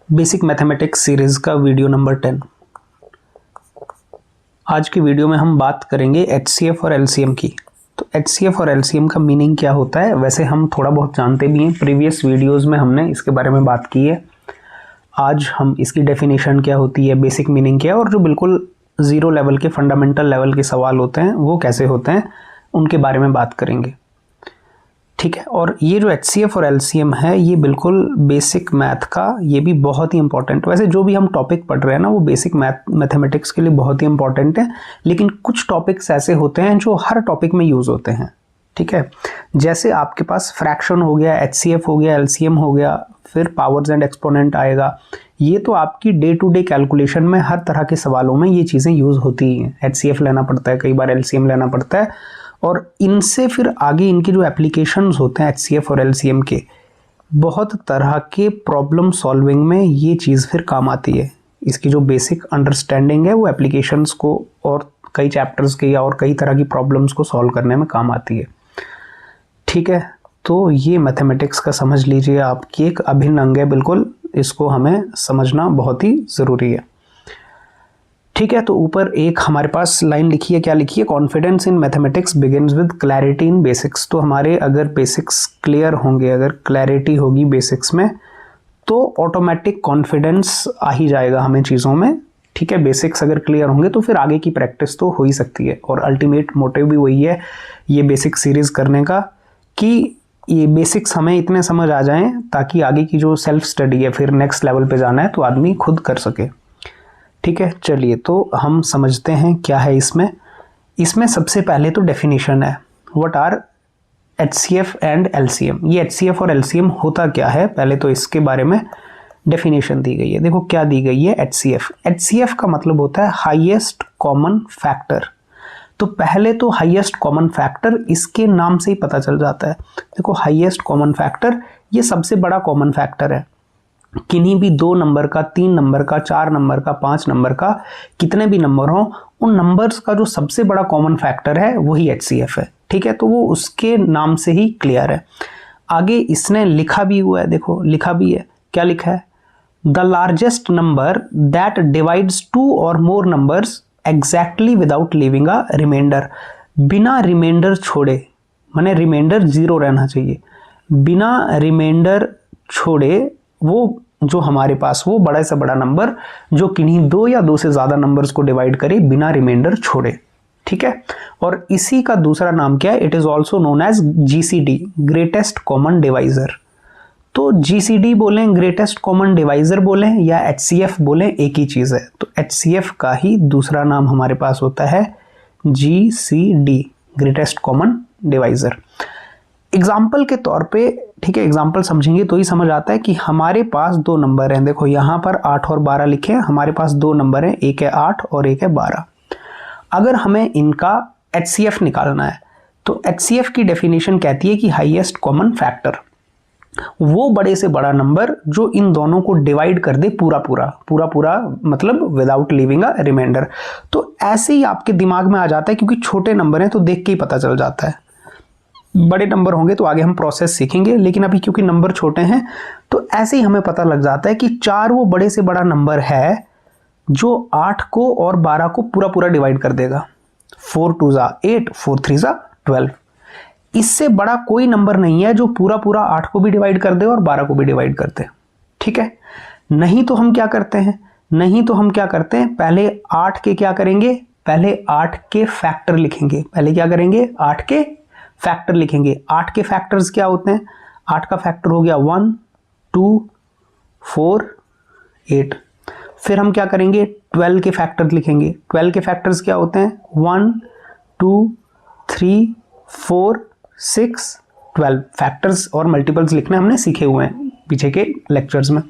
Basic mathematics series का video number 10। आज की वीडियो में हम बात करेंगे एचसीएफ और एलसीएम की। तो एचसीएफ और एलसीएम का मीनिंग क्या होता है, वैसे हम थोड़ा बहुत जानते भी हैं, प्रीवियस वीडियोस में हमने इसके बारे में बात की है। आज हम इसकी डेफिनेशन क्या होती है, बेसिक मीनिंग क्या है, और जो बिल्कुल ज़ीरो लेवल के फंडामेंटल लेवल के सवाल होते हैं वो कैसे होते हैं, उनके बारे में बात करेंगे। ठीक है। और ये जो एचसीएफ और एलसीएम है ये बिल्कुल बेसिक मैथ का, ये भी बहुत ही इंपॉर्टेंट, वैसे जो भी हम टॉपिक पढ़ रहे हैं ना वो बेसिक मैथमेटिक्स के लिए बहुत ही इंपॉर्टेंट है, लेकिन कुछ टॉपिक्स ऐसे होते हैं जो हर टॉपिक में यूज़ होते हैं। ठीक है। जैसे आपके पास फ्रैक्शन हो गया, एचसीएफ हो गया, एलसीएम हो गया, फिर पावर्स एंड एक्सपोनेंट आएगा। ये तो आपकी डे टू डे कैलकुलेशन में हर तरह के सवालों में ये चीज़ें यूज़ होती हैं। एचसीएफ लेना पड़ता है, कई बार एलसीएम लेना पड़ता है, और इनसे फिर आगे इनके जो एप्लीकेशंस होते हैं एचसीएफ और एलसीएम के, बहुत तरह के प्रॉब्लम सॉल्विंग में ये चीज़ फिर काम आती है। इसकी जो बेसिक अंडरस्टैंडिंग है वो एप्लीकेशंस को और कई चैप्टर्स के या और कई तरह की प्रॉब्लम्स को सॉल्व करने में काम आती है। ठीक है। तो ये मैथमेटिक्स का समझ लीजिए आपकी एक अभिन्न अंग है, बिल्कुल इसको हमें समझना बहुत ही ज़रूरी है। ठीक है। तो ऊपर एक हमारे पास लाइन लिखी है, क्या लिखी है, confidence in mathematics begins with clarity in basics. तो हमारे अगर बेसिक्स क्लियर होंगे, अगर क्लैरिटी होगी बेसिक्स में, तो ऑटोमेटिक कॉन्फिडेंस आ ही जाएगा हमें चीज़ों में। ठीक है। बेसिक्स अगर क्लियर होंगे तो फिर आगे की प्रैक्टिस तो हो ही सकती है, और अल्टीमेट मोटिव भी वही है ये बेसिक सीरीज़ करने का, कि ये बेसिक्स हमें इतने समझ आ जाएं ताकि आगे की जो सेल्फ स्टडी है, फिर नेक्स्ट लेवल पे जाना है तो आदमी खुद कर सके। ठीक है। चलिए तो हम समझते हैं क्या है इसमें। इसमें सबसे पहले तो डेफिनेशन है, what are HCF and LCM. ये एचसीएफ और एलसीएम होता क्या है, पहले तो इसके बारे में डेफिनेशन दी गई है। देखो क्या दी गई है। एचसीएफ, एचसीएफ का मतलब होता है हाईएस्ट कॉमन फैक्टर। तो पहले तो हाईएस्ट कॉमन फैक्टर इसके नाम से ही पता चल जाता है। देखो हाईएस्ट कॉमन फैक्टर ये सबसे बड़ा कॉमन फैक्टर है। किन्हीं भी 2 नंबर का, 3 नंबर का, 4 नंबर का, 5 नंबर का, कितने भी नंबर हो, उन नंबर्स का जो सबसे बड़ा कॉमन फैक्टर है वही एचसीएफ है। ठीक है। तो वो उसके नाम से ही क्लियर है। आगे इसने लिखा भी हुआ है, देखो लिखा भी है, क्या लिखा है, the largest number that divides 2 और more numbers exactly without leaving a remainder. बिना रिमाइंडर छोड़े, माने रिमाइंडर 0 रहना चाहिए, बिना रिमाइंडर छोड़े वो जो हमारे पास वो बड़े से बड़ा नंबर जो किन्हीं 2 या 2 से ज़्यादा नंबर्स को डिवाइड करे बिना रिमाइंडर छोड़े। ठीक है। और इसी का दूसरा नाम क्या है, it is also known as GCD, greatest common divisor. तो जीसीडी बोलें, ग्रेटेस्ट कॉमन डिवाइजर बोलें या एचसीएफ बोलें, एक ही चीज़ है। तो एचसीएफ का ही दूसरा नाम हमारे पास होता है GCD, greatest common divisor. Example के तौर पे, ठीक है, एग्जाम्पल समझेंगे तो ही समझ आता है कि हमारे पास 2 नंबर हैं। देखो यहाँ पर 8 और 12 लिखे हैं, हमारे पास 2 नंबर हैं, एक है 8 और एक है 12। अगर हमें इनका एचसीएफ निकालना है तो एचसीएफ की डेफिनेशन कहती है कि हाईएस्ट कॉमन फैक्टर, वो बड़े से बड़ा नंबर जो इन दोनों को डिवाइड कर दे पूरा पूरा, मतलब विदाउट लिविंग अ रिमाइंडर। तो ऐसे ही आपके दिमाग में आ जाता है, क्योंकि छोटे नंबर हैं तो देख के ही पता चल जाता है। बड़े नंबर होंगे तो आगे हम प्रोसेस सीखेंगे, लेकिन अभी क्योंकि नंबर छोटे हैं तो ऐसे ही हमें पता लग जाता है कि 4 वो बड़े से बड़ा नंबर है जो 8 को और 12 को पूरा डिवाइड कर देगा। 4 2 ज़ा 8, 4 3 ज़ा 12। इससे बड़ा कोई नंबर नहीं है जो पूरा 8 को भी डिवाइड कर दे और 12 को भी डिवाइड कर दे। ठीक है। नहीं तो हम क्या करते हैं, पहले 8 के क्या करेंगे, पहले 8 के फैक्टर लिखेंगे। पहले क्या करेंगे, 8 के फैक्टर लिखेंगे। 8 के फैक्टर्स क्या होते हैं, 8 का फैक्टर हो गया 1 2 4 8। फिर हम क्या करेंगे, 12 के फैक्टर लिखेंगे। 12 के फैक्टर्स क्या होते हैं, 1 2 3 4 6 12। फैक्टर्स और मल्टीपल्स लिखना हमने सीखे हुए हैं पीछे के लेक्चर्स में।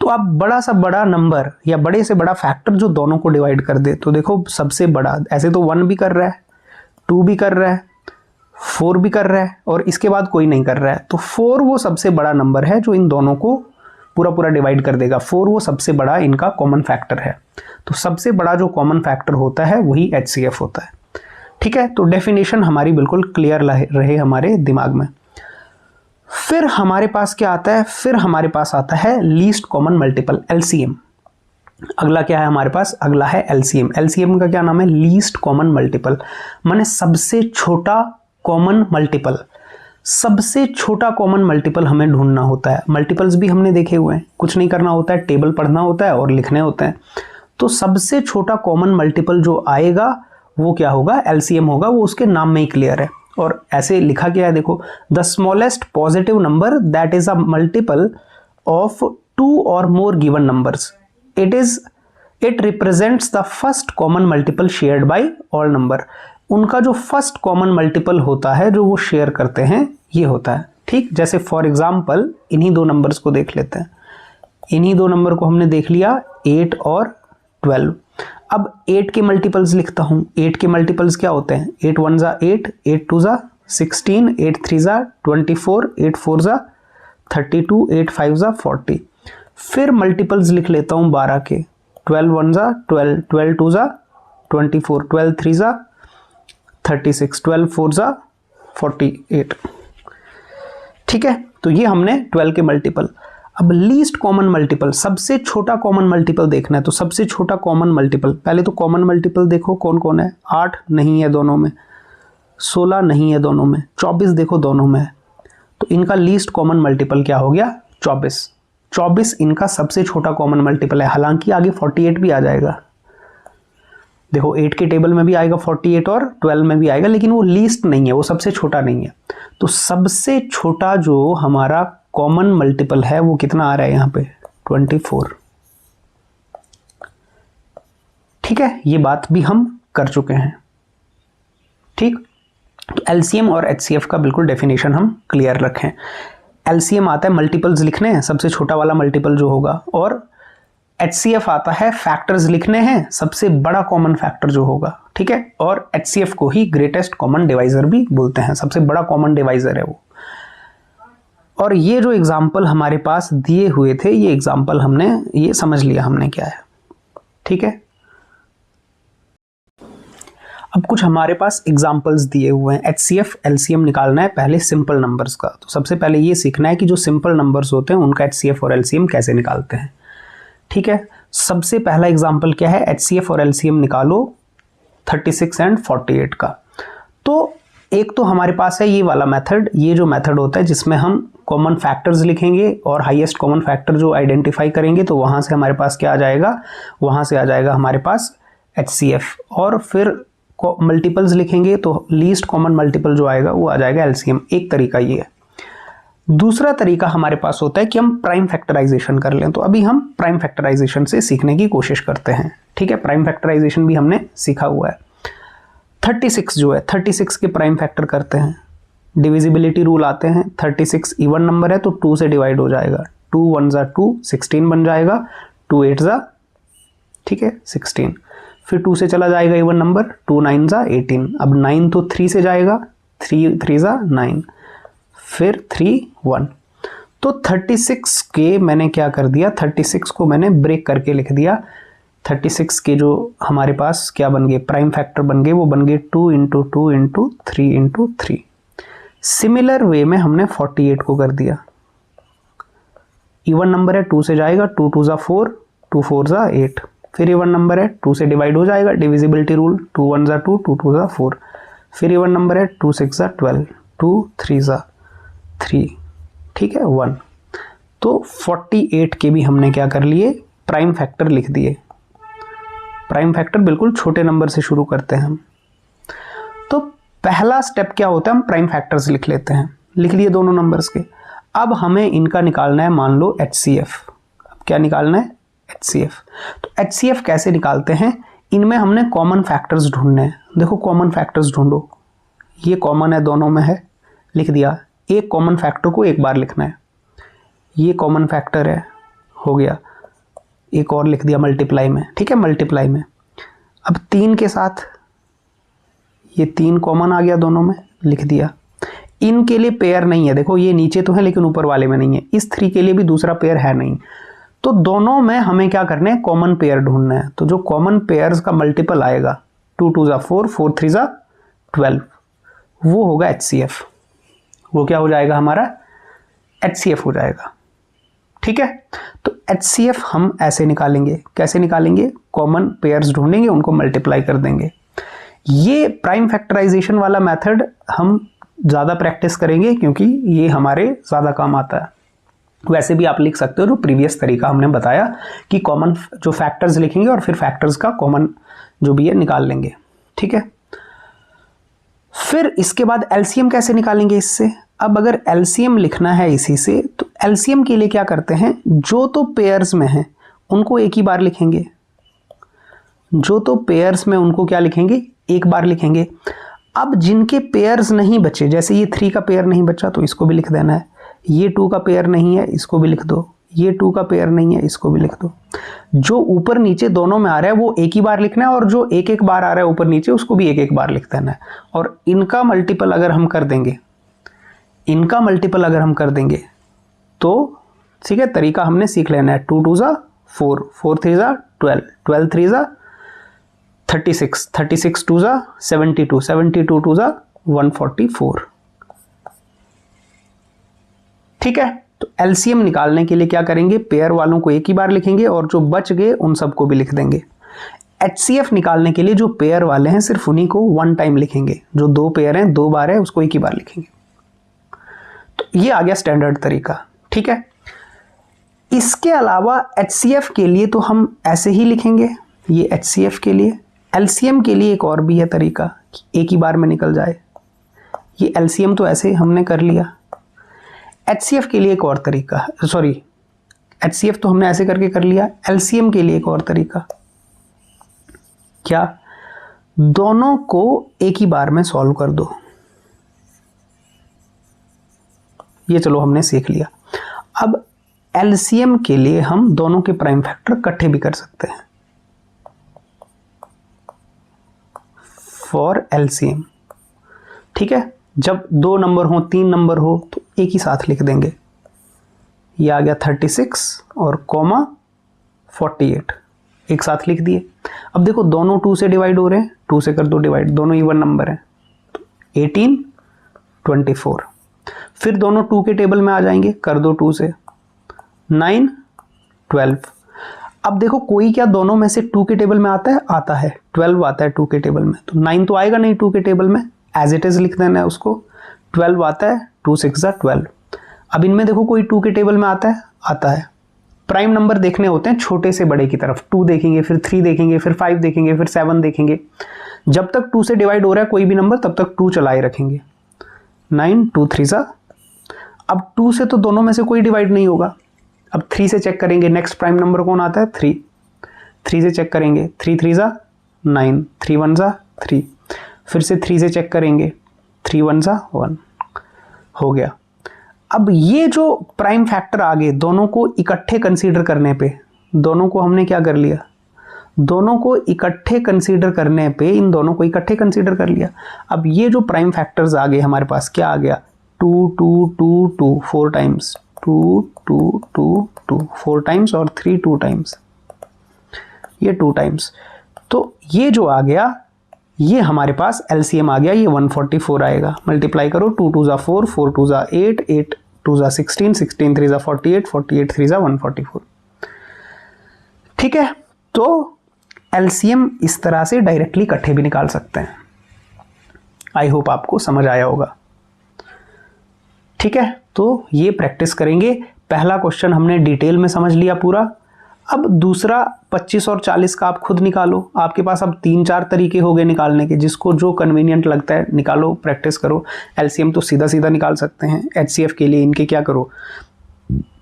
तो अब बड़ा सा बड़ा नंबर या बड़े से बड़ा फैक्टर जो दोनों को डिवाइड कर दे, तो देखो सबसे बड़ा, ऐसे तो 1 भी कर रहा है, 2 भी कर रहा है, 4 भी कर रहा है, और इसके बाद कोई नहीं कर रहा है। तो 4 वो सबसे बड़ा नंबर है जो इन दोनों को पूरा डिवाइड कर देगा। 4 वो सबसे बड़ा इनका कॉमन फैक्टर है। तो सबसे बड़ा जो कॉमन फैक्टर होता है वही एचसीएफ होता है। ठीक है। तो डेफिनेशन हमारी बिल्कुल क्लियर रहे हमारे दिमाग में। फिर हमारे पास क्या आता है, फिर हमारे पास आता है लीस्ट कॉमन मल्टीपल, एलसीएम। अगला क्या है हमारे पास, अगला है एलसीएम। एलसीएम का क्या नाम है, लीस्ट कॉमन मल्टीपल, माने सबसे छोटा कॉमन मल्टीपल। सबसे छोटा कॉमन मल्टीपल हमें ढूंढना होता है। मल्टीपल्स भी हमने देखे हुए हैं, कुछ नहीं करना होता है, टेबल पढ़ना होता है और लिखने होते हैं। तो सबसे छोटा कॉमन मल्टीपल जो आएगा वो क्या होगा, एलसीएम होगा। वो उसके नाम में ही क्लियर है। और ऐसे लिखा गया है, देखो, the smallest positive number that is a multiple of 2 और more given numbers, it represents the first common multiple shared by all number. उनका जो फर्स्ट कॉमन मल्टीपल होता है जो वो शेयर करते हैं, ये होता है। ठीक, जैसे फॉर एग्जाम्पल इन्हीं दो नंबर्स को देख लेते हैं। इन्हीं दो नंबर को हमने देख लिया, 8 और 12। अब 8 के मल्टीपल्स लिखता हूं। 8 के मल्टीपल्स क्या होते हैं, 8 1 जा 8, 8 2 जा 16, 8 3 जा 24, 8 4 जा 32, 8 5 जा 40। फिर मल्टीपल्स लिख लेता हूं 12 के, 12 1 जा 12, 12 2 जा 24, 12 3 जा 36, 12 4 जा 48। ठीक है, तो ये हमने 12 के मल्टीपल। अब लीस्ट कॉमन मल्टीपल, सबसे छोटा कॉमन मल्टीपल देखना है। तो सबसे छोटा कॉमन मल्टीपल, पहले तो कॉमन मल्टीपल देखो कौन कौन है। 8 नहीं है दोनों में, 16 नहीं है दोनों में, 24 देखो दोनों में है। तो इनका लीस्ट कॉमन मल्टीपल क्या हो गया, 24। 24 इनका सबसे छोटा कॉमन मल्टीपल है। हालांकि आगे 48 भी आ जाएगा, देखो 8 के टेबल में भी आएगा 48 और 12 में भी आएगा, लेकिन वो लीस्ट नहीं है, वो सबसे छोटा नहीं है। तो सबसे छोटा जो हमारा कॉमन मल्टीपल है वो कितना आ रहा है यहाँ पे, 24। ठीक है, ये बात भी हम कर चुके हैं। ठीक, तो एलसीएम और एचसीएफ का बिल्कुल डेफिनेशन हम क्लियर रखें। एलसीएम आता है मल्टीपल्स लिखने हैं, सबसे छोटा वाला मल्टीपल जो होगा, और एचसीएफ आता है फैक्टर्स लिखने हैं, सबसे बड़ा कॉमन फैक्टर जो होगा। ठीक है, और एचसीएफ को ही ग्रेटेस्ट कॉमन डिवाइजर भी बोलते हैं, सबसे बड़ा कॉमन डिवाइजर है वो। और ये जो एग्जाम्पल हमारे पास दिए हुए थे, ये एग्जाम्पल हमने ये समझ लिया हमने क्या है। ठीक है, अब कुछ हमारे पास एग्जाम्पल्स दिए हुए हैं। एचसीएफ एलसीएम निकालना है पहले सिंपल नंबर्स का। तो सबसे पहले ये सीखना है कि जो सिंपल नंबर्स होते हैं उनका एचसीएफ और एलसीएम कैसे निकालते हैं। ठीक है, सबसे पहला एग्जाम्पल क्या है, एचसीएफ और एलसीएम निकालो 36 एंड 48 का। तो एक तो हमारे पास है ये वाला मेथड, ये जो मेथड होता है जिसमें हम कॉमन फैक्टर्स लिखेंगे और हाईएस्ट कॉमन फैक्टर जो आइडेंटिफाई करेंगे, तो वहां से हमारे पास क्या आ जाएगा, वहां से आ जाएगा हमारे पास एचसीएफ। और फिर मल्टीपल्स लिखेंगे तो लीस्ट कॉमन मल्टीपल जो आएगा वो आ जाएगा एलसीएम। एक तरीका ये है। दूसरा तरीका हमारे पास होता है कि हम प्राइम फैक्टराइजेशन कर लें। तो अभी हम प्राइम फैक्टराइजेशन से सीखने की कोशिश करते हैं। ठीक है, प्राइम फैक्टराइजेशन भी हमने सीखा हुआ है। 36 जो है, 36 के प्राइम फैक्टर करते हैं, डिविजिबिलिटी रूल आते हैं। 36 इवन नंबर है तो 2 से डिवाइड हो जाएगा, 2 1 जा 2, 16 बन जाएगा, 2 8 जा, ठीक है 16। फिर 2 से चला जाएगा इवन नंबर, 2 9 जा 18। अब 9 तो 3 से जाएगा, 3 3 जा 9, फिर 3 1। तो 36 के मैंने क्या कर दिया, 36 को मैंने ब्रेक करके लिख दिया। 36 के जो हमारे पास क्या बन गए, प्राइम फैक्टर बन गए, वो बन गए 2 × 2 × 3 × 3। सिमिलर वे में हमने 48 को कर दिया। इवन नंबर है, 2 से जाएगा, 2 2 जा 4, 2 4 जा 8। फिर इवन नंबर है, 2 से डिवाइड हो जाएगा, डिविजिबिलिटी रूल, 2 1 जा 2, 2 2 जा 4। फिर इवन नंबर है, 2 6 जा 12, 2 3 जा 3, ठीक है 1। तो 48 के भी हमने क्या कर लिए, प्राइम फैक्टर लिख दिए। प्राइम फैक्टर बिल्कुल छोटे नंबर से शुरू करते हैं हम। तो पहला स्टेप क्या होता है, हम प्राइम फैक्टर्स लिख लेते हैं। लिख लिए दोनों नंबर्स के। अब हमें इनका निकालना है, मान लो एचसीएफ। अब क्या निकालना है, एचसीएफ। तो एचसीएफ कैसे निकालते हैं, इनमें हमने कॉमन फैक्टर्स ढूंढने हैं। देखो कॉमन फैक्टर्स ढूंढो, ये कॉमन है, दोनों में है, लिख दिया। एक कॉमन फैक्टर को एक बार लिखना है, ये कॉमन फैक्टर है, हो गया। एक और लिख दिया मल्टीप्लाई में, ठीक है मल्टीप्लाई में। अब 3 के साथ ये 3 कॉमन आ गया दोनों में, लिख दिया। इनके लिए पेयर नहीं है, देखो ये नीचे तो है लेकिन ऊपर वाले में नहीं है। इस 3 के लिए भी दूसरा पेयर है नहीं। तो दोनों में हमें क्या करना है, कॉमन पेयर ढूंढना है। तो जो कॉमन पेयर्स का मल्टीपल आएगा, 2 2 जा 4, 4 3 जा 12, वो होगा एचसीएफ। वो क्या हो जाएगा हमारा HCF हो जाएगा। ठीक है, तो HCF हम ऐसे निकालेंगे, कैसे निकालेंगे, कॉमन पेयर्स ढूंढेंगे, उनको मल्टीप्लाई कर देंगे। ये प्राइम फैक्टराइजेशन वाला मेथड हम ज़्यादा प्रैक्टिस करेंगे क्योंकि ये हमारे ज़्यादा काम आता है। वैसे भी आप लिख सकते हो जो प्रीवियस तरीका हमने बताया कि कॉमन जो फैक्टर्स लिखेंगे और फिर फैक्टर्स का कॉमन जो भी है निकाल लेंगे। ठीक है, फिर इसके बाद एलसीएम कैसे निकालेंगे इससे। अब अगर एलसीएम लिखना है इसी से तो एलसीएम के लिए क्या करते हैं, जो तो पेयर्स में है उनको एक ही बार लिखेंगे, जो तो पेयर्स में उनको क्या लिखेंगे, एक बार लिखेंगे। अब जिनके पेयर्स नहीं बचे, जैसे ये 3 का पेयर नहीं बचा तो इसको भी लिख देना है, ये 2 का पेयर नहीं है इसको भी लिख दो, ये 2 का पेयर नहीं है इसको भी लिख दो। जो ऊपर नीचे दोनों में आ रहा है वो एक ही बार लिखना है और जो एक एक बार आ रहा है ऊपर नीचे उसको भी एक एक बार लिख देना है। और इनका मल्टीपल अगर हम कर देंगे, इनका मल्टीपल अगर हम कर देंगे तो ठीक है, तरीका हमने सीख लेना है। 2 2 ज़ा 4, 4 3 ज़ा 12, 12 3 ज़ा 36, 36 2 ज़ा 72, 72 2 ज़ा 144। ठीक है, तो एलसीएम निकालने के लिए क्या करेंगे, पेयर वालों को एक ही बार लिखेंगे और जो बच गए उन सबको भी लिख देंगे। एचसीएफ निकालने के लिए जो पेयर वाले हैं सिर्फ उन्हीं को 1 टाइम लिखेंगे, जो 2 पेयर हैं 2 बार है उसको एक ही बार लिखेंगे। तो ये आ गया स्टैंडर्ड तरीका। ठीक है, इसके अलावा एचसीएफ के लिए तो हम ऐसे ही लिखेंगे, ये एचसीएफ के लिए। एलसीएम के लिए एक और भी है तरीका कि एक ही बार में निकल जाए, ये एलसीएम तो ऐसे हमने कर लिया। एचसीएफ के लिए एक और तरीका, सॉरी एचसीएफ तो हमने ऐसे करके कर लिया। एलसीएम के लिए एक और तरीका, क्या, दोनों को एक ही बार में सॉल्व कर दो। ये चलो हमने सीख लिया। अब एलसीएम के लिए हम दोनों के प्राइम फैक्टर इकट्ठे भी कर सकते हैं। फॉर एलसीएम, ठीक है, जब 2 नंबर हो 3 नंबर हो तो एक ही साथ लिख देंगे। ये आ गया 36 और कॉमा 48 एक साथ लिख दिए। अब देखो दोनों 2 से डिवाइड हो रहे हैं, 2 से कर दो डिवाइड, दोनों इवन नंबर हैं, तो 18 24। फिर दोनों 2 के टेबल में आ जाएंगे, कर दो 2 से, 9 12। अब देखो कोई क्या दोनों में से 2 के टेबल में आता है, आता है 12 आता है 2 के टेबल में, तो 9 तो आएगा नहीं 2 के टेबल में, एज इट इज लिख देना है उसको। 12 आता है, 2 6 12। अब इनमें देखो कोई 2 के टेबल में आता है, आता है। प्राइम नंबर देखने होते हैं छोटे से बड़े की तरफ, 2 देखेंगे, फिर 3 देखेंगे, फिर 5 देखेंगे, फिर 7 देखेंगे। जब तक 2 से डिवाइड हो रहा है कोई भी नंबर तब तक 2 चलाए रखेंगे। 9 2 3 सा, अब 2 से तो दोनों में से कोई डिवाइड नहीं होगा। अब 3 से चेक करेंगे, नेक्स्ट प्राइम नंबर कौन आता है, 3। 3 से चेक करेंगे, 3 3 सा 9, 3 1 सा 3। फिर से 3 से चेक करेंगे, 3 1 सा 1, हो गया। अब ये जो प्राइम फैक्टर आ गए दोनों को इकट्ठे कंसीडर करने पे, दोनों को हमने क्या कर लिया, दोनों को इकट्ठे कंसीडर करने पे इन दोनों को इकट्ठे कंसीडर कर लिया। अब ये जो प्राइम फैक्टर्स आ गए हमारे पास, क्या आ गया, 2 2 2 2 4 टाइम्स, 2 2 2 2 4 टाइम्स और 3 2 टाइम्स, ये 2 टाइम्स। तो ये जो आ गया ये हमारे पास एलसीएम आ गया, ये 144 आएगा। मल्टीप्लाई करो, 2 2 ज़ा 4, 4 2 ज़ा 8, 8 2 ज़ा 16, 16 3 ज़ा 48, 48 3 ज़ा 144। ठीक है, तो एलसीएम इस तरह से डायरेक्टली इकट्ठे भी निकाल सकते हैं। आई होप आपको समझ आया होगा। ठीक है, तो ये प्रैक्टिस करेंगे। पहला क्वेश्चन हमने डिटेल में समझ लिया पूरा। अब दूसरा 25 और 40 का आप खुद निकालो। आपके पास अब 3-4 तरीके हो गए निकालने के, जिसको जो कन्वीनियंट लगता है निकालो, प्रैक्टिस करो। एलसीएम तो सीधा सीधा निकाल सकते हैं। एचसीएफ के लिए इनके क्या करो,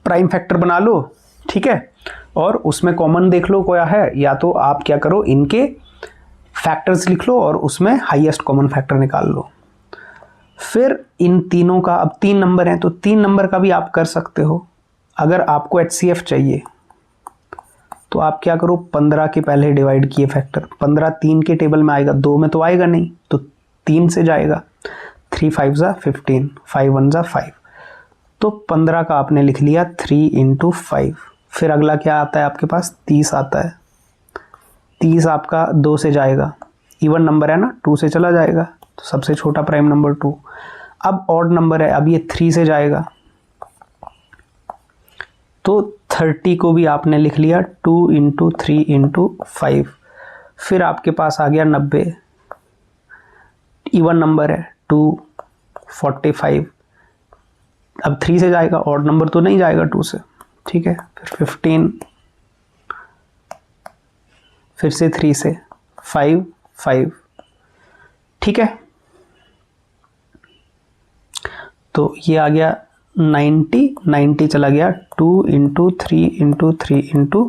प्राइम फैक्टर बना लो, ठीक है, और उसमें कॉमन देख लो क्या है, या तो आप क्या करो इनके फैक्टर्स लिख लो और उसमें हाईएस्ट कॉमन फैक्टर निकाल लो। फिर इन तीनों का, अब 3 नंबर हैं तो 3 नंबर का भी आप कर सकते हो। अगर आपको एचसीएफ चाहिए तो आप क्या करो, 15 के पहले डिवाइड किए फैक्टर, 15 3 के टेबल में आएगा, 2 में तो आएगा नहीं, तो 3 से जाएगा, 3 5 ज़ा 15, 5 1 ज़ा 5, तो 15 का आपने लिख लिया 3 × 5। फिर अगला क्या आता है आपके पास, 30 आता है। 30 आपका 2 से जाएगा, इवन नंबर है ना, 2 से चला जाएगा, तो सबसे छोटा प्राइम नंबर 2। अब ऑड नंबर है, अब ये 3 से जाएगा, तो 30 को भी आपने लिख लिया 2 इंटू 3 इंटू 5, फिर आपके पास आ गया 90, इवन नंबर है 2, 45, अब 3 से जाएगा, ऑड नंबर तो नहीं जाएगा 2 से, ठीक है। फिर 15, फिर से 3 से 5, 5, ठीक है। तो ये आ गया 90, 90 चला गया 2 इंटू 3 इंटू 3 इंटू,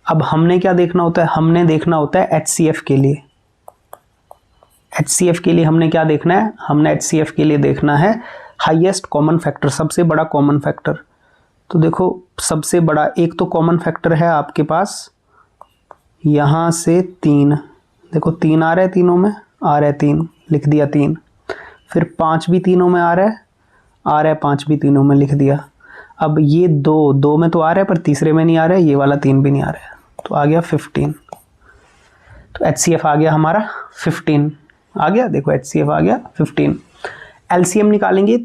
अब हमने क्या देखना होता है, हमने देखना होता है HCF के लिए। HCF के लिए हमने क्या देखना है, हमने HCF के लिए देखना है हाईएस्ट कॉमन फैक्टर, सबसे बड़ा कॉमन फैक्टर। तो देखो सबसे बड़ा एक तो कॉमन फैक्टर है आपके पास यहाँ से 3, देखो 3 आ रहा है, तीनों में आ रहा है 3, लिख दिया 3, फिर 5 भी तीनों में आ रहा है 5 भी तीनों में लिख दिया। अब ये 2 में तो आ रहा है पर तीसरे में नहीं आ रहा है, ये वाला 3 भी नहीं आ रहा है, तो आ गया 15। तो HCF आ गया हमारा 15, आ गया, देखो HCF आ गया 15। LCM निकालेंगे,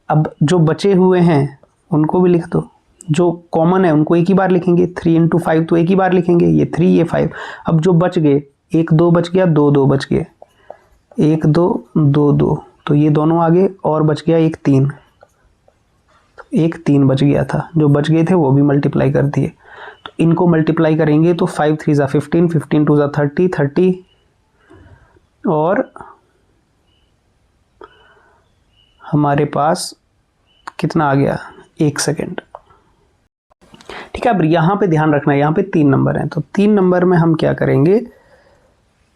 अब जो बचे हुए हैं उनको भी लिख दो, जो कॉमन है उनको एक ही बार लिखेंगे, 3 इंटू 5 तो एक ही बार लिखेंगे, ये 3 ये 5। अब जो बच गए 1 2 बच गया, 2 2 बच गए, 1 2 2 2, तो ये दोनों आ गए, और बच गया 1 3, तो 1 3 बच गया था, जो बच गए थे वो भी मल्टीप्लाई कर दिए। तो इनको मल्टीप्लाई करेंगे तो 5 3 ज़ा 15, 15 2 ज़ा 30, 30 और हमारे पास कितना आ गया, 1 सेकेंड, ठीक है। अब यहाँ पे ध्यान रखना है, यहाँ पे 3 नंबर हैं, तो 3 नंबर में हम क्या करेंगे,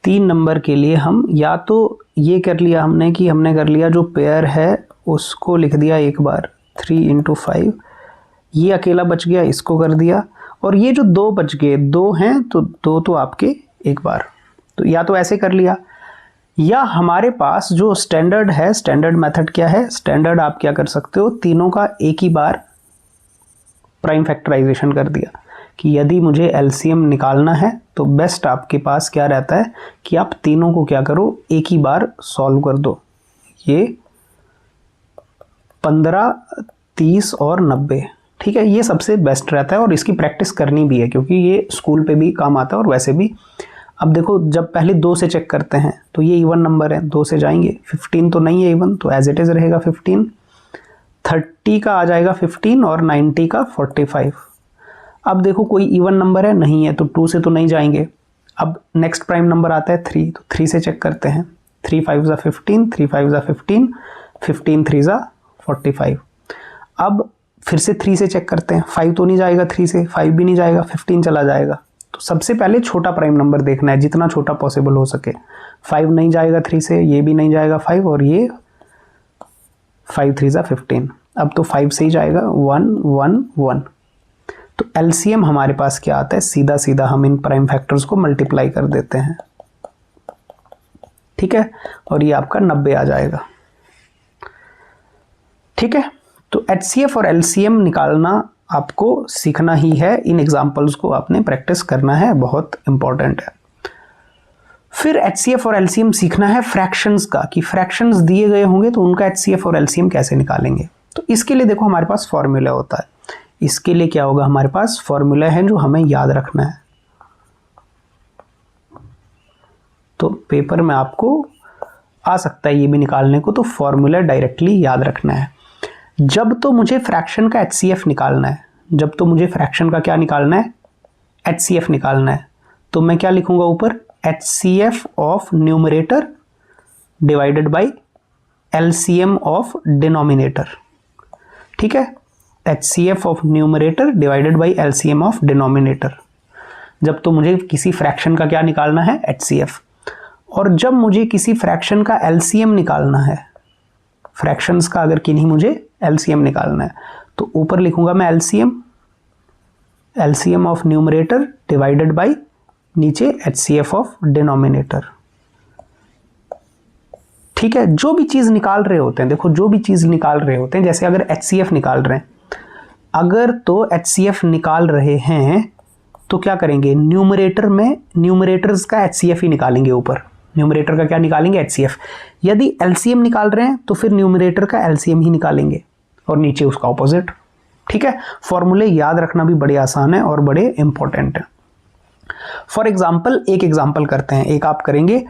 3 नंबर के लिए हम या तो ये कर लिया हमने कि हमने कर लिया जो पेयर है उसको लिख दिया एक बार 3 इंटू 5, ये अकेला बच गया इसको कर दिया, और ये जो 2 बच गए 2 हैं तो 2 तो आपके एक बार, तो या तो ऐसे कर लिया, या हमारे पास जो स्टैंडर्ड है, स्टैंडर्ड मेथड क्या है, स्टैंडर्ड आप क्या कर सकते हो, तीनों का एक ही बार प्राइम फैक्टराइजेशन कर दिया कि यदि मुझे LCM निकालना है तो बेस्ट आपके पास क्या रहता है कि आप तीनों को क्या करो, एक ही बार सॉल्व कर दो। ये 15 30 और 90, ठीक है, ये सबसे बेस्ट रहता है और इसकी प्रैक्टिस करनी भी है क्योंकि ये स्कूल पे भी काम आता है और वैसे भी। अब देखो जब पहले 2 से चेक करते हैं तो ये इवन नंबर है, 2 से जाएंगे, 15 तो नहीं है इवन, तो एज इट इज़ रहेगा 15, 30 का आ जाएगा 15 और 90 का 45। अब देखो कोई इवन नंबर है नहीं है, तो 2 से तो नहीं जाएंगे। अब नेक्स्ट प्राइम नंबर आता है 3, तो 3 से चेक करते हैं, 3 5 ज़ा 15, 3 5 ज़ा 15, 15 3 ज़ा 45। अब फिर से 3 से चेक करते हैं, 5 तो नहीं जाएगा, 3 से 5 भी नहीं जाएगा, 15 चला जाएगा। तो सबसे पहले छोटा प्राइम नंबर देखना है, जितना छोटा पॉसिबल हो सके। 5 नहीं जाएगा 3 से, ये भी नहीं जाएगा 5, और ये 5 3 ज़ा 15, अब तो 5 से ही जाएगा 1 1 1। तो LCM हमारे पास क्या आता है, सीधा सीधा हम इन प्राइम फैक्टर्स को मल्टीप्लाई कर देते हैं, ठीक है, और ये आपका 90 आ जाएगा, ठीक है। तो HCF और LCM निकालना आपको सीखना ही है, इन एग्जाम्पल्स को आपने प्रैक्टिस करना है, बहुत इंपॉर्टेंट है। फिर HCF और LCM सीखना है फ्रैक्शंस का, कि फ्रैक्शंस दिए गए होंगे तो उनका HCF और LCM कैसे निकालेंगे। तो इसके लिए देखो हमारे पास फॉर्मूला होता है, इसके लिए क्या होगा, हमारे पास फॉर्मूला है जो हमें याद रखना है। तो पेपर में आपको आ सकता है ये भी निकालने को, तो फॉर्मूला डायरेक्टली याद रखना है। जब तो मुझे फ्रैक्शन का HCF निकालना है, जब तो मुझे फ्रैक्शन का क्या निकालना है, HCF निकालना है, तो मैं क्या लिखूंगा ऊपर, HCF of numerator divided by LCM of denominator, ठीक है, HCF of numerator divided by LCM of denominator. जब तो मुझे किसी फ्रैक्शन का क्या निकालना है, HCF, और जब मुझे किसी फ्रैक्शन का LCM निकालना है, फ्रैक्शंस का अगर किन्हीं मुझे LCM निकालना है, तो ऊपर लिखूंगा मैं LCM of numerator divided by नीचे HCF ऑफ डिनोमिनेटर, ठीक है। जो भी चीज निकाल रहे होते हैं, देखो जो भी चीज निकाल रहे होते हैं, जैसे अगर HCF निकाल रहे हैं, अगर तो HCF निकाल रहे हैं तो क्या करेंगे, न्यूमरेटर में न्यूमरेटर्स का HCF ही निकालेंगे, ऊपर न्यूमरेटर का क्या निकालेंगे, HCF। यदि LCM निकाल रहे हैं तो फिर न्यूमरेटर का LCM ही निकालेंगे और नीचे उसका ऑपोजिट, ठीक है, फॉर्मूले याद रखना भी बड़े आसान है और बड़े इंपॉर्टेंट है। फॉर एग्जाम्पल एक एग्जाम्पल करते हैं, एक आप करेंगे,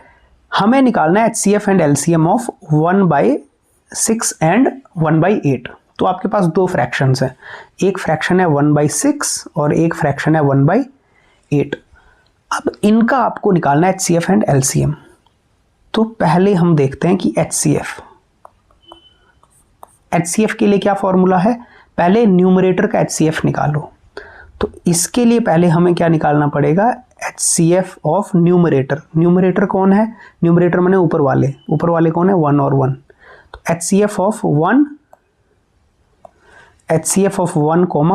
हमें निकालना है HCF and LCM of 1/6 and 1/8। तो आपके पास दो फ्रैक्शंस हैं, एक फ्रैक्शन है 1/6 और एक फ्रैक्शन है 1/8। अब इनका आपको निकालना है HCF एंड LCM। तो पहले हम देखते हैं कि HCF के लिए क्या फॉर्मूला है। पहले न्यूमरेटर का HCF निकालो। तो इसके लिए पहले हमें क्या निकालना पड़ेगा, HCF ऑफ न्यूमरेटर। न्यूमरेटर कौन है, न्यूमरेटर माने ऊपर वाले कौन है, 1 और 1। तो HCF ऑफ 1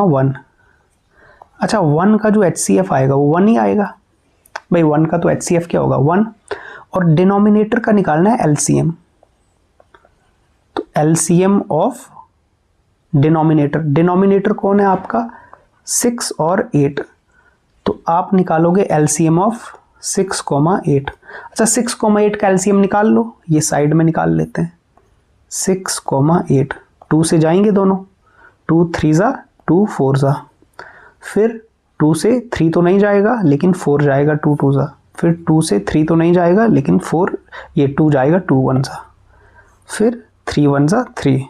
1, अच्छा 1 का जो HCF आएगा वो 1 ही आएगा भाई, 1 का तो HCF क्या होगा 1। और डिनोमिनेटर का निकालना है LCM। तो LCM ऑफ डिनोमिनेटर कौन है आपका 6 और 8। तो आप निकालोगे LCM ऑफ 6,8। अच्छा 6,8 का LCM निकाल लो, ये साइड में निकाल लेते हैं। 6,8 2 से जाएंगे दोनों, 2 3 जा 2 4 जा, फिर 2 से 3 तो नहीं जाएगा लेकिन 4 जाएगा, 2 2 जा, फिर 2 से 3 तो नहीं जाएगा लेकिन 4 ये 2 जाएगा, 2 1 जा, फिर 3 1 जा 3।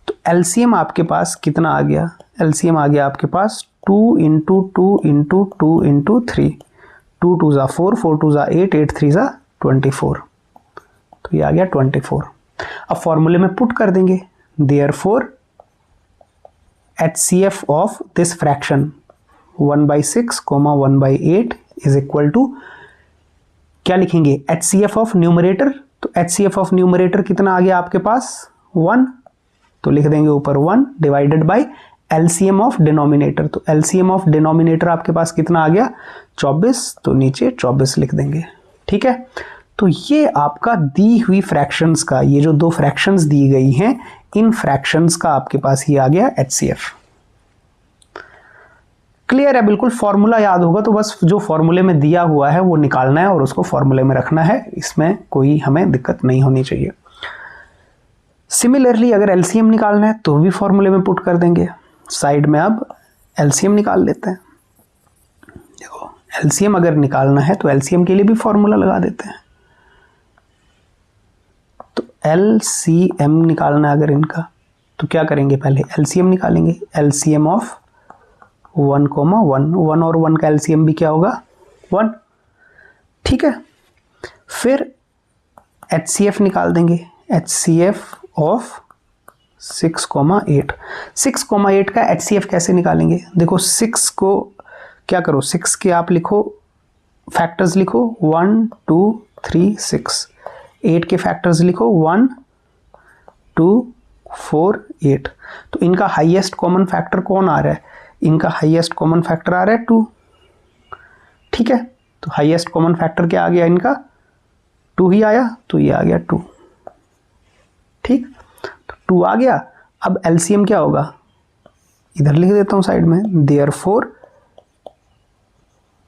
तो LCM आपके पास कितना आ गया, LCM आ गया आपके पास 2 × 2 × 2 × 3, 2 2 जा 4, 4 2 जा 8, 8 3 जा 24। तो ये आ गया 24। अब फॉर्मूले में पुट कर देंगे, therefore HCF of this fraction 1/6, 1/8 is equal to, क्या लिखेंगे, HCF ऑफ न्यूमरेटर। तो HCF ऑफ न्यूमरेटर कितना आ गया आपके पास 1, तो लिख देंगे ऊपर 1 divided by LCM of denominator. तो LCM ऑफ डिनोमिनेटर आपके पास कितना आ गया 24, तो नीचे 24 लिख देंगे। ठीक है, तो ये आपका दी हुई फ्रैक्शंस का, ये जो दो फ्रैक्शंस दी गई हैं, इन फ्रैक्शंस का आपके पास ये आ गया HCF। क्लियर है बिल्कुल, फॉर्मूला याद होगा तो बस जो फॉर्मूले में दिया हुआ है वो निकालना है और उसको फॉर्मूले में रखना है, इसमें कोई हमें दिक्कत नहीं होनी चाहिए। सिमिलरली अगर LCM निकालना है तो भी फॉर्मूले में पुट कर देंगे। साइड में अब LCM निकाल लेते हैं। देखो LCM अगर निकालना है तो LCM के लिए भी फॉर्मूला लगा देते हैं। तो LCM निकालना है अगर इनका, तो क्या करेंगे, पहले LCM निकालेंगे। LCM ऑफ 1, 1 और 1 का LCM भी क्या होगा 1। ठीक है, फिर HCF निकाल देंगे। HCF of 6,8। 6,8 का HCF कैसे निकालेंगे, देखो 6 को क्या करो, 6 के आप लिखो फैक्टर्स लिखो 1 2 3 6, 8 के फैक्टर्स लिखो 1 2 4 8। तो इनका हाईएस्ट कॉमन फैक्टर कौन आ रहा है, इनका हाईएस्ट कॉमन फैक्टर आ रहा है 2। ठीक है, तो हाईएस्ट कॉमन फैक्टर क्या आ गया इनका 2 ही आया, तो ये आ गया 2। ठीक, तो 2 आ गया। अब LCM क्या होगा, इधर लिख देता हूं साइड में, देयरफॉर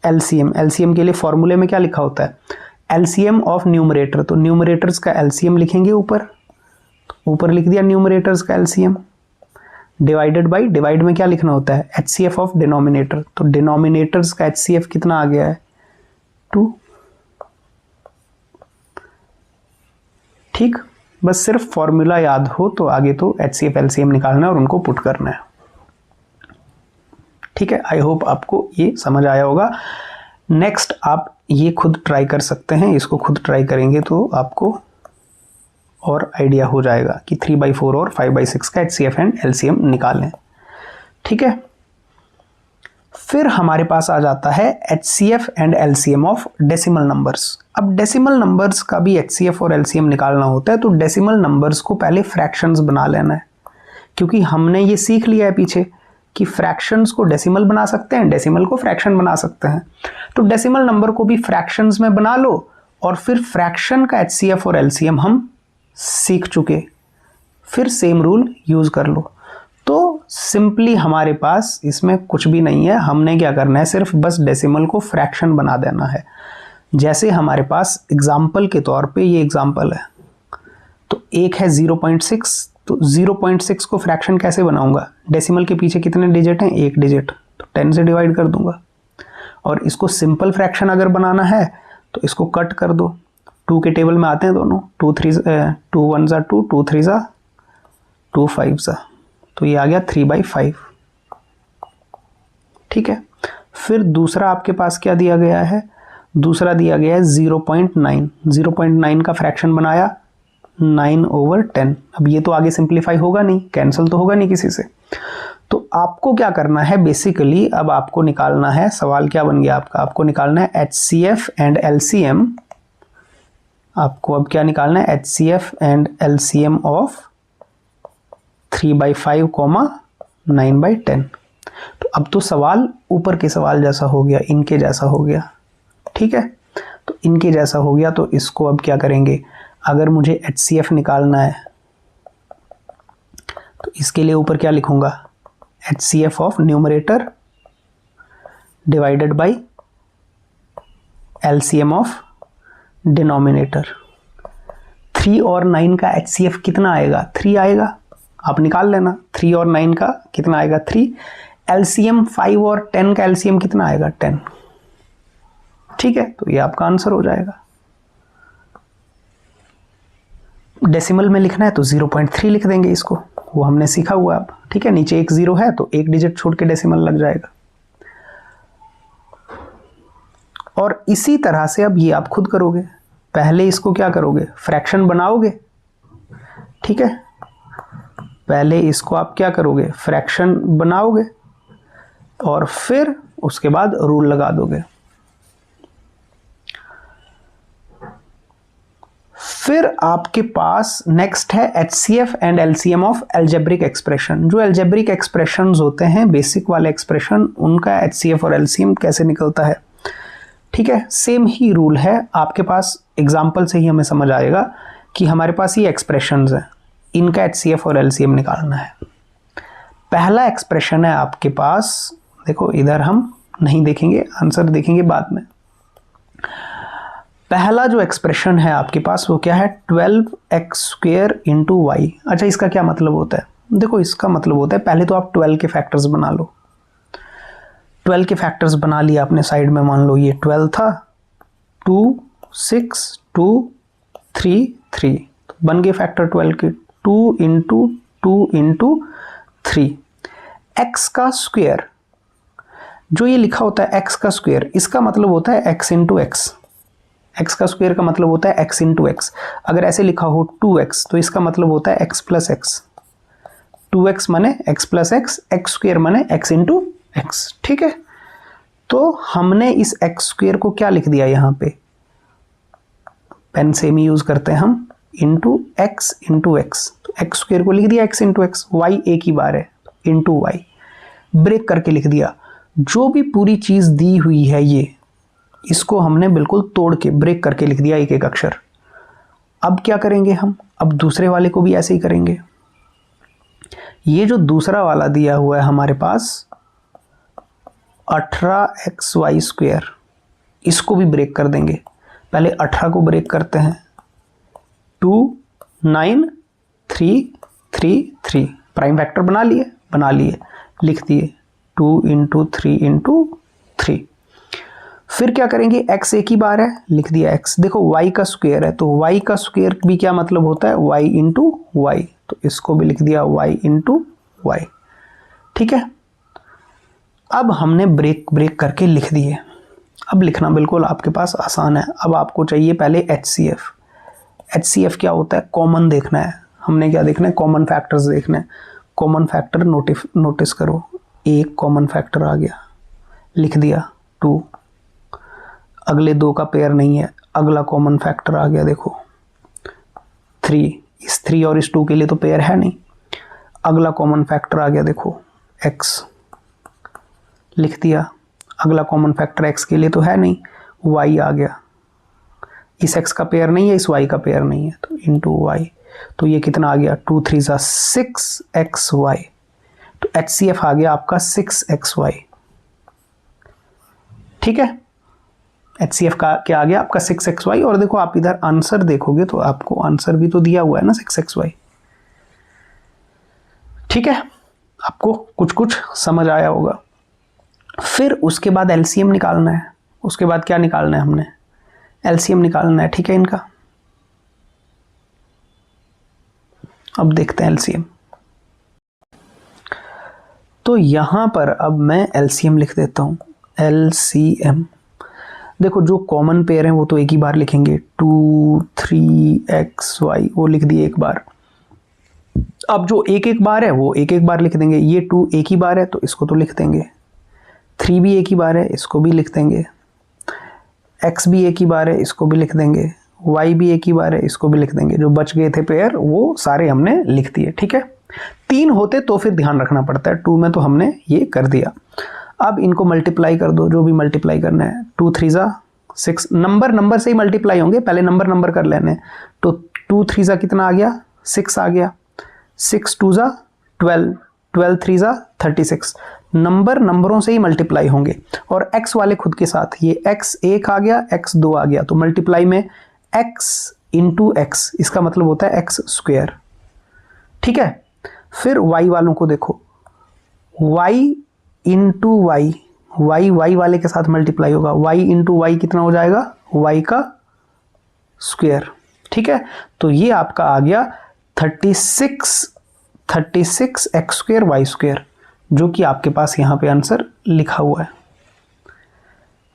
LCM के लिए फॉर्मूले में क्या लिखा होता है, LCM ऑफ न्यूमरेटर। तो न्यूमरेटर्स का LCM लिखेंगे ऊपर, तो ऊपर लिख दिया न्यूमरेटर्स का LCM, डिवाइडेड बाई, डिवाइड में क्या लिखना होता है HCF ऑफ डिनोमिनेटर। तो डिनोमिनेटर्स का HCF कितना आ गया है 2। ठीक, बस सिर्फ फॉर्मूला याद हो तो आगे तो HCF LCM निकालना है और उनको पुट करना है। ठीक है, आई होप आपको ये समझ आया होगा। नेक्स्ट आप ये खुद ट्राई कर सकते हैं, इसको खुद ट्राई करेंगे तो आपको और आइडिया हो जाएगा कि 3/4 और 5/6 का HCF एंड LCM निकालें। ठीक है, फिर हमारे पास आ जाता है HCF and LCM of decimal numbers. अब डेसिमल नंबर्स का भी HCF और LCM निकालना होता है, तो डेसिमल नंबर्स को पहले फ्रैक्शंस बना लेना है, क्योंकि हमने ये सीख लिया है पीछे कि फ्रैक्शंस को डेसिमल बना सकते हैं, डेसिमल को फ्रैक्शन बना सकते हैं। तो डेसिमल नंबर को भी फ्रैक्शंस में बना लो और फिर फ्रैक्शन का HCF और LCM हम सीख चुके, फिर सेम रूल यूज कर लो। तो सिंपली हमारे पास इसमें कुछ भी नहीं है, हमने क्या करना है, सिर्फ बस डेसिमल को फ्रैक्शन बना देना है। जैसे हमारे पास एग्जाम्पल के तौर पे ये एग्जाम्पल है, तो एक है 0.6, तो 0.6 को फ्रैक्शन कैसे बनाऊंगा, डेसिमल के पीछे कितने डिजिट हैं, एक डिजिट, तो 10 से डिवाइड कर दूंगा। और इसको सिंपल फ्रैक्शन अगर बनाना है तो इसको कट कर दो, 2 के टेबल में आते हैं दोनों, 2 1 ज़ा 2, 2 3 ज़ा 2 5 ज़ा, तो ये आ गया 3/5। ठीक है, फिर दूसरा आपके पास क्या दिया गया है, दूसरा दिया गया है 0.9। 0.9 का फ्रैक्शन बनाया 9/10। अब ये तो आगे सिंप्लीफाई होगा नहीं, कैंसिल तो होगा नहीं किसी से, तो आपको क्या करना है बेसिकली, अब आपको निकालना है, सवाल क्या बन गया आपका, आपको निकालना है HCF एंड LCM। आपको अब क्या निकालना है, HCF एंड LCM ऑफ 3/5, 9/10। तो अब तो सवाल ऊपर के सवाल जैसा हो गया, इनके जैसा हो गया। ठीक है, तो इनके जैसा हो गया, तो इसको अब क्या करेंगे, अगर मुझे HCF निकालना है तो इसके लिए ऊपर क्या लिखूंगा, HCF of numerator divided by LCM of denominator. 3 और 9 का HCF कितना आएगा, 3 आएगा, आप निकाल लेना। 3 और 9 का कितना आएगा, 3। LCM 5 और 10 का LCM कितना आएगा, 10। ठीक है, तो ये आपका आंसर हो जाएगा। डेसिमल में लिखना है तो 0.3 लिख देंगे इसको, वो हमने सीखा हुआ अब। ठीक है, नीचे एक 0 है तो एक डिजिट छोड़ के डेसिमल लग जाएगा। और इसी तरह से अब ये आप खुद करोगे, पहले इसको क्या करोगे, फ्रैक्शन बनाओगे। ठीक है, पहले इसको आप क्या करोगे, फ्रैक्शन बनाओगे और फिर उसके बाद रूल लगा दोगे। फिर आपके पास नेक्स्ट है HCF and LCM of algebraic expression. जो एल्जेब्रिक एक्सप्रेशंस होते हैं, बेसिक वाले एक्सप्रेशन, उनका HCF और LCM कैसे निकलता है। ठीक है, सेम ही रूल है आपके पास, एग्जाम्पल से ही हमें समझ आएगा कि हमारे पास ये एक्सप्रेशंस हैं, इनका HCF और LCM निकालना है। पहला एक्सप्रेशन है आपके पास, देखो इधर हम नहीं देखेंगे, आंसर देखेंगे बाद में। पहला जो एक्सप्रेशन है आपके पास वो क्या है, 12x² इंटू वाई। अच्छा, इसका क्या मतलब होता है, देखो इसका मतलब होता है, पहले तो आप 12 के फैक्टर्स बना लो। 12 के फैक्टर्स बना लिया आपने साइड में, मान लो ये 12 था, 2 6 2 3 3, तो बन गए फैक्टर 12 के, 2 इंटू 2 इंटू 3। एक्स का स्क्वायर, जो ये लिखा होता है एक्स का स्क्वायर, इसका मतलब होता है एक्स इंटू एक्स। एक्स का स्क्वायर का मतलब होता है एक्स इंटू एक्स। अगर ऐसे लिखा हो 2x तो इसका मतलब होता है x प्लस एक्स। 2x माने x plus x, x square माने x इंटू एक्स। ठीक है, तो हमने इस x स्क्वायर को क्या लिख दिया यहाँ पे, पेन सेम यूज करते हैं हम, इंटू एक्स इंटू एक्स, तो एक्स स्क्वायर को लिख दिया x इंटू एक्स, वाई एक ही बार है इंटू वाई, ब्रेक करके लिख दिया। जो भी पूरी चीज दी हुई है ये, इसको हमने बिल्कुल तोड़ के ब्रेक करके लिख दिया एक एक अक्षर। अब क्या करेंगे हम, अब दूसरे वाले को भी ऐसे ही करेंगे। ये जो दूसरा वाला दिया हुआ है हमारे पास 18xy², इसको भी ब्रेक कर देंगे। पहले 18 को ब्रेक करते हैं, 2 9 3 3 3, प्राइम फैक्टर बना लिए, लिख दिए 2 इंटू 3 इंटू 3। फिर क्या करेंगे, x एक ही बार है, लिख दिया x। देखो y का स्क्वायर है, तो y का स्क्वायर भी क्या मतलब होता है, y इंटू वाई, तो इसको भी लिख दिया y इंटू वाई। ठीक है, अब हमने ब्रेक करके लिख दिए। अब लिखना बिल्कुल आपके पास आसान है। अब आपको चाहिए पहले HCF। HCF क्या होता है, कॉमन देखना है। हमने क्या देखना है, कॉमन फैक्टर्स देखना है। कॉमन फैक्टर नोटिस करो, एक कॉमन फैक्टर आ गया, लिख दिया 2। अगले 2 का पेयर नहीं है, अगला कॉमन फैक्टर आ गया, देखो 3। इस 3 और इस 2 के लिए तो पेयर है नहीं। अगला कॉमन फैक्टर आ गया, देखो x, लिख दिया। अगला कॉमन फैक्टर x के लिए तो है नहीं, y आ गया। इस x का पेयर नहीं है, इस y का पेयर नहीं है, तो इंटू y, तो ये कितना आ गया, 2 3 ज़ा 6xy। तो HCF आ गया आपका 6xy। ठीक है, HCF का क्या आ गया आपका 6xy। और देखो आप इधर आंसर देखोगे तो आपको आंसर भी तो दिया हुआ है ना 6xy। ठीक है, आपको कुछ कुछ समझ आया होगा। फिर उसके बाद एलसीएम निकालना है। उसके बाद क्या निकालना है, हमने एलसीएम निकालना है। ठीक है, इनका अब देखते हैं एलसीएम। तो यहां पर अब मैं एलसीएम लिख देता हूं। एलसीएम देखो, जो कॉमन पेयर हैं वो तो एक ही बार लिखेंगे, 2 3xy वो लिख दिए एक बार। अब जो एक एक बार है वो एक एक बार लिख देंगे। ये 2 एक ही बार है तो इसको तो लिख देंगे, 3 भी एक ही बार है इसको भी लिख देंगे, x भी एक ही बार है इसको भी लिख देंगे, y भी एक ही बार है इसको भी लिख देंगे। जो बच गए थे पेयर वो सारे हमने लिख दिए। ठीक है, 3 होते तो फिर ध्यान रखना पड़ता है, 2 में तो हमने ये कर दिया। अब इनको मल्टीप्लाई कर दो, जो भी मल्टीप्लाई करना है। 2 3 जा 6, नंबर से ही मल्टीप्लाई होंगे, पहले नंबर कर लेने। तो 2 3 जा कितना आ गया, 6 आ गया। 6 2 जा 12, 12 3 जा 36। नंबरों से ही मल्टीप्लाई होंगे। और x वाले खुद के साथ, ये x 1 आ गया, x 2 आ गया, तो मल्टीप्लाई में x इंटू एक्स, इसका मतलब होता है x स्क्वायर। ठीक है, फिर y वालों को देखो, y इंटू वाई, y वाले के साथ मल्टीप्लाई होगा, y इंटू वाई कितना हो जाएगा, y का स्क्वायर। ठीक है, तो ये आपका आ गया 36 x स्क्वायर y स्क्वायर, जो कि आपके पास यहां पे आंसर लिखा हुआ है।